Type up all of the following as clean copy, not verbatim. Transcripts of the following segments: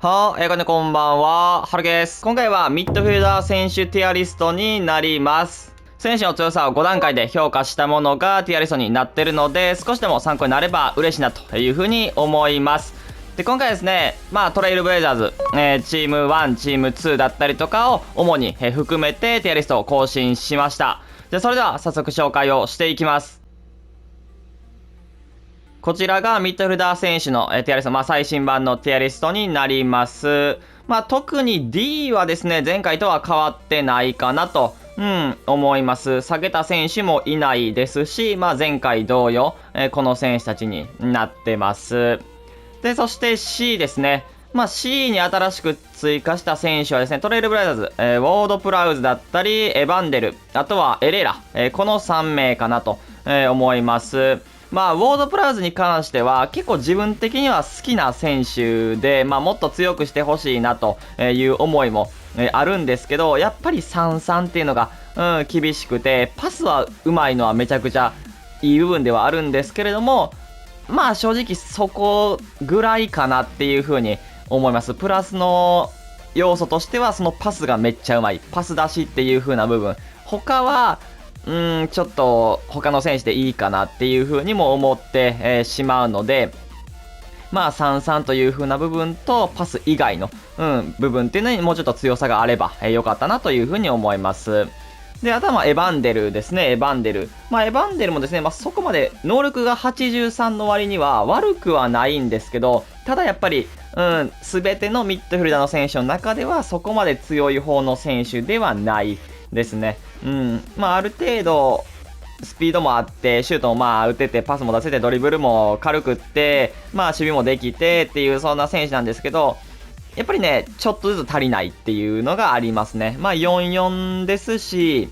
こんばんは、はるです。今回はミッドフィルダー選手ティアリストになります。選手の強さを5段階で評価したものがティアリストになってるので、少しでも参考になれば嬉しいなというふうに思います。で、今回ですね、トレイルブレイザーズ、チーム1、チーム2だったりとかを主に含めてティアリストを更新しました。じゃあそれでは早速紹介をしていきます。こちらがミッドフィルダー選手のティアリスト、最新版のティアリストになります。特に D はですね、前回とは変わってないかなと、思います。下げた選手もいないですし、前回同様、この選手たちになってます。で、そして C ですね。C に新しく追加した選手はですね、トレイルブラザーズ、ウォードプラウズだったり、エバンデル、あとはエレーラ、この3名かなと、思います。ウォードプラウズに関しては結構自分的には好きな選手で、もっと強くしてほしいなという思いもあるんですけど、やっぱり3-3っていうのが、厳しくて、パスは上手いのはめちゃくちゃいい部分ではあるんですけれども、正直そこぐらいかなっていう風に思います。プラスの要素としてはそのパスがめっちゃうまい。パス出しっていう風な部分。他は、ちょっと他の選手でいいかなっていう風にも思って、しまうので、3-3という風な部分とパス以外の、部分っていうのにもうちょっと強さがあれば良かったなという風に思います。で、あとはエバンデルですね、エバンデル。エバンデルもですね、そこまで能力が83の割には悪くはないんですけど、ただやっぱり、すべてのミッドフィルダーの選手の中ではそこまで強い方の選手ではないですね。ある程度、スピードもあって、シュートも打てて、パスも出せて、ドリブルも軽くって、守備もできてっていう、そんな選手なんですけど、やっぱりね、ちょっとずつ足りないっていうのがありますね。4-4ですし、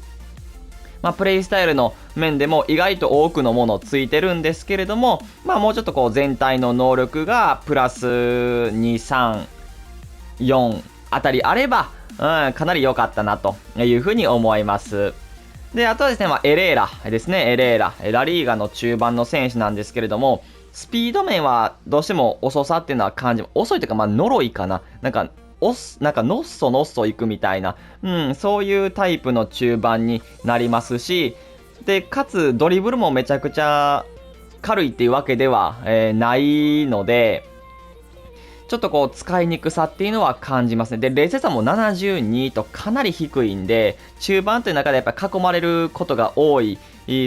プレイスタイルの面でも意外と多くのものついてるんですけれども、もうちょっとこう全体の能力がプラス2、3、4あたりあれば、かなり良かったなというふうに思います。で、あとはですね、エレーラですね、エレーラ。ラリーガの中盤の選手なんですけれども、スピード面はどうしても遅さっていうのは感じ、遅いというか、呪いかな。なんかのっそのっそ行くみたいな、そういうタイプの中盤になりますし、で、かつドリブルもめちゃくちゃ軽いっていうわけでは、ないので、ちょっとこう使いにくさっていうのは感じますね。で、冷静さも72とかなり低いんで、中盤という中でやっぱり囲まれることが多い、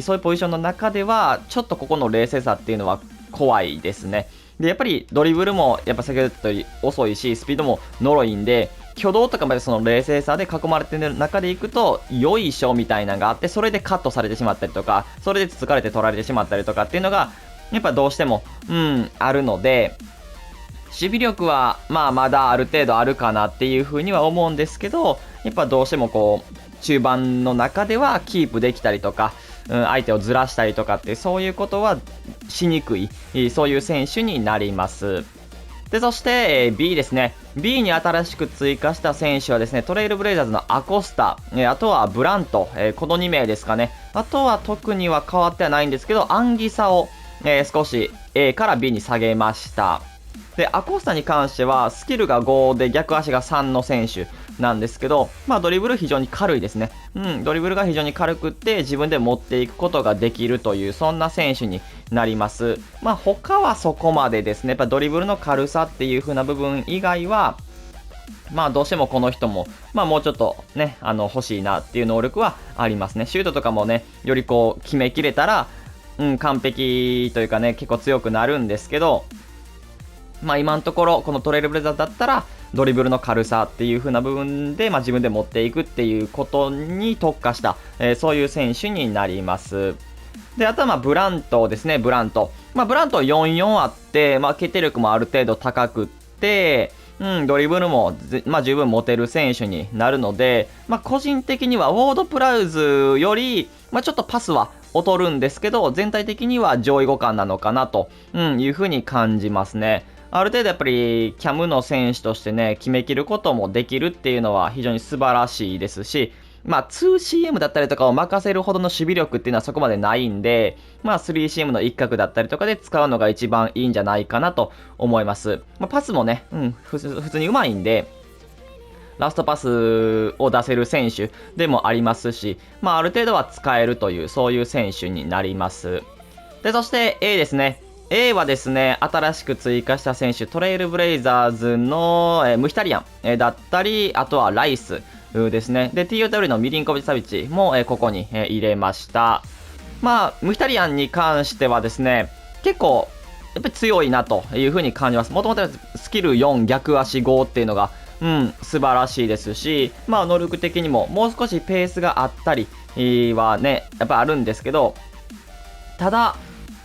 そういうポジションの中では、ちょっとここの冷静さっていうのは怖いですね。で、やっぱりドリブルもやっぱ先ほど言ったより遅いし、スピードも呪いんで、挙動とかまでその冷静さで囲まれてる中でいくと、よいしょみたいなのがあって、それでカットされてしまったりとか、それでつつかれて取られてしまったりとかっていうのが、やっぱどうしても、あるので、守備力は、まだある程度あるかなっていう風には思うんですけど、やっぱどうしてもこう、中盤の中ではキープできたりとか、相手をずらしたりとかって、そういうことはしにくい、そういう選手になります。で、そして、B ですね。B に新しく追加した選手はですね、トレイルブレイザーズのアコスタ、あとはブラント、この2名ですかね。あとは特には変わってはないんですけど、アンギサを、少し A から B に下げました。で、アコスタに関しては、スキルが5で逆足が3の選手なんですけど、ドリブル非常に軽いですね。ドリブルが非常に軽くって自分で持っていくことができるという、そんな選手になります。他はそこまでですね。やっぱドリブルの軽さっていう風な部分以外は、どうしてもこの人も、もうちょっとね、欲しいなっていう能力はありますね。シュートとかもね、よりこう、決めきれたら、完璧というかね、結構強くなるんですけど、今のところこのトレイルブレザーだったらドリブルの軽さっていう風な部分で、自分で持っていくっていうことに特化した、そういう選手になります。で、あとはブラントですね、ブラント。ブラント4-4あって、決定力もある程度高くって、ドリブルも十分持てる選手になるので、個人的にはウォードプラウズより、ちょっとパスは劣るんですけど、全体的には上位互換なのかなと、いう風に感じますね。ある程度やっぱりキャムの選手としてね、決めきることもできるっていうのは非常に素晴らしいですし、2CM だったりとかを任せるほどの守備力っていうのはそこまでないんで、3CM の一角だったりとかで使うのが一番いいんじゃないかなと思います。パスもね、普通に上手いんで、ラストパスを出せる選手でもありますし、ある程度は使えるという、そういう選手になります。で、そして A ですね。A はですね、新しく追加した選手、トレイルブレイザーズの、ムヒタリアン、だったり、あとはライスですね。で、TOW のミリンコビッチ・サビチも、ここに、入れました。ムヒタリアンに関してはですね、結構、やっぱり強いなというふうに感じます。もともとスキル4逆足5っていうのが、素晴らしいですし、能力的にももう少しペースがあったりはね、やっぱあるんですけど、ただ、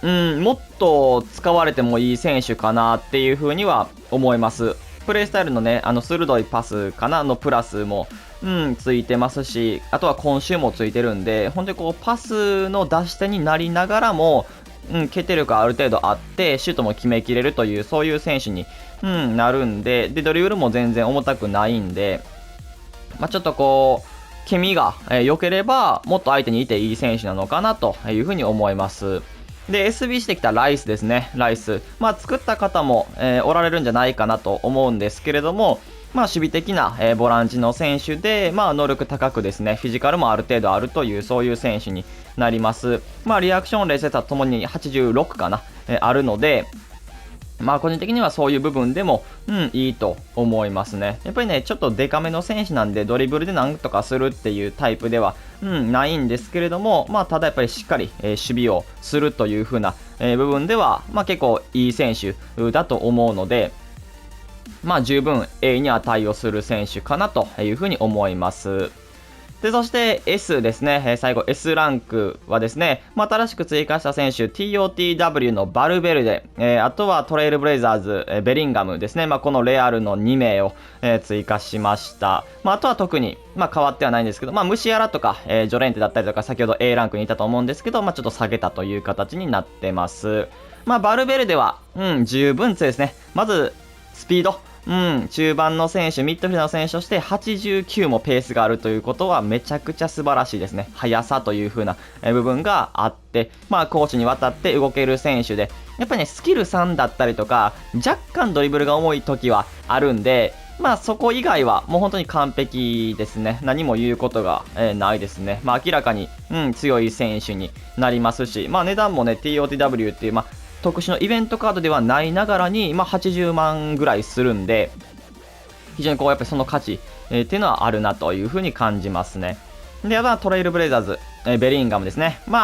もっと使われてもいい選手かなっていう風には思います。プレイスタイルのね、鋭いパスかなのプラスも、ついてますし、あとは今週もついてるんで、本当にこう、パスの出し手になりながらも、決定力ある程度あって、シュートも決めきれるという、そういう選手に、なるんで、ドリブルも全然重たくないんで、ちょっとこう、ケミが良ければ、もっと相手にいていい選手なのかなというふうに思います。で、SB してきたライスですね。ライス。作った方も、おられるんじゃないかなと思うんですけれども、守備的な、ボランチの選手で、能力高くですね、フィジカルもある程度あるという、そういう選手になります。リアクション、冷静さともに86かな、あるので、個人的にはそういう部分でも、いいと思いますね。やっぱりね、ちょっとデカめの選手なんで、ドリブルでなんとかするっていうタイプでは、ないんですけれども、ただやっぱりしっかり、守備をするという風な、部分では、結構いい選手だと思うので、十分 A に値をする選手かなという風に思います。で、そして S ですね。最後 S ランクはですね、新しく追加した選手、TOTW のバルベルデ、あとはトレイルブレイザーズ、ベリンガムですね。このレアルの2名を、追加しました。あとは特に、変わってはないんですけど、ムシアラとか、ジョレンテだったりとか、先ほど A ランクにいたと思うんですけど、ちょっと下げたという形になってます。バルベルデは、十分強いですね。まず、スピード。中盤の選手、ミッドフィルダーの選手として89もペースがあるということはめちゃくちゃ素晴らしいですね。速さという風な部分があって、攻守にわたって動ける選手で、やっぱりね、スキル3だったりとか、若干ドリブルが重い時はあるんで、そこ以外はもう本当に完璧ですね。何も言うことが、ないですね。明らかに、強い選手になりますし、値段もね、TOTW っていう、特殊のイベントカードではないながらに、80万ぐらいするんで、非常にこうやっぱりその価値、っていうのはあるなというふうに感じますね。で、あとはトレイルブレイザーズ、ベリンガムですね。明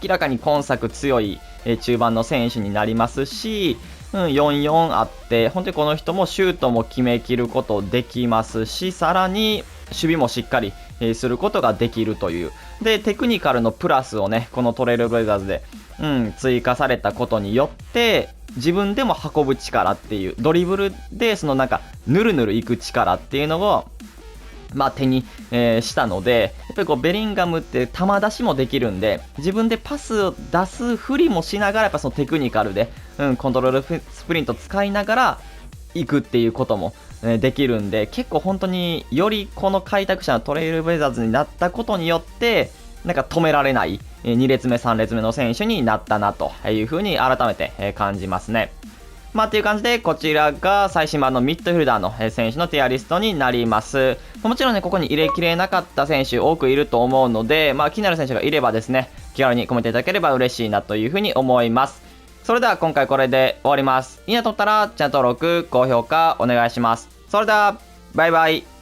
らかに今作強い、中盤の選手になりますし、4-4あって、本当にこの人もシュートも決めきることできますし、さらに守備もしっかり、することができるという。で、テクニカルのプラスをね、このトレイルブレイザーズで、追加されたことによって、自分でも運ぶ力っていう、ドリブルでそのぬるぬるいく力っていうのを、手に、したので、やっぱりこうベリンガムって球出しもできるんで、自分でパスを出すふりもしながら、やっぱそのテクニカルで、コントロールスプリント使いながら行くっていうことも、できるんで、結構本当によりこの開拓者のトレイルブレイザーズになったことによって、止められない2列目3列目の選手になったなというふうに改めて感じますね。っていう感じで、こちらが最新版のミッドフィルダーの選手のティアリストになります。もちろんね、ここに入れきれなかった選手多くいると思うので、気になる選手がいればですね、気軽にコメントいただければ嬉しいなというふうに思います。それでは今回これで終わります。いいなと思ったらチャンネル登録、高評価お願いします。それでは、バイバイ。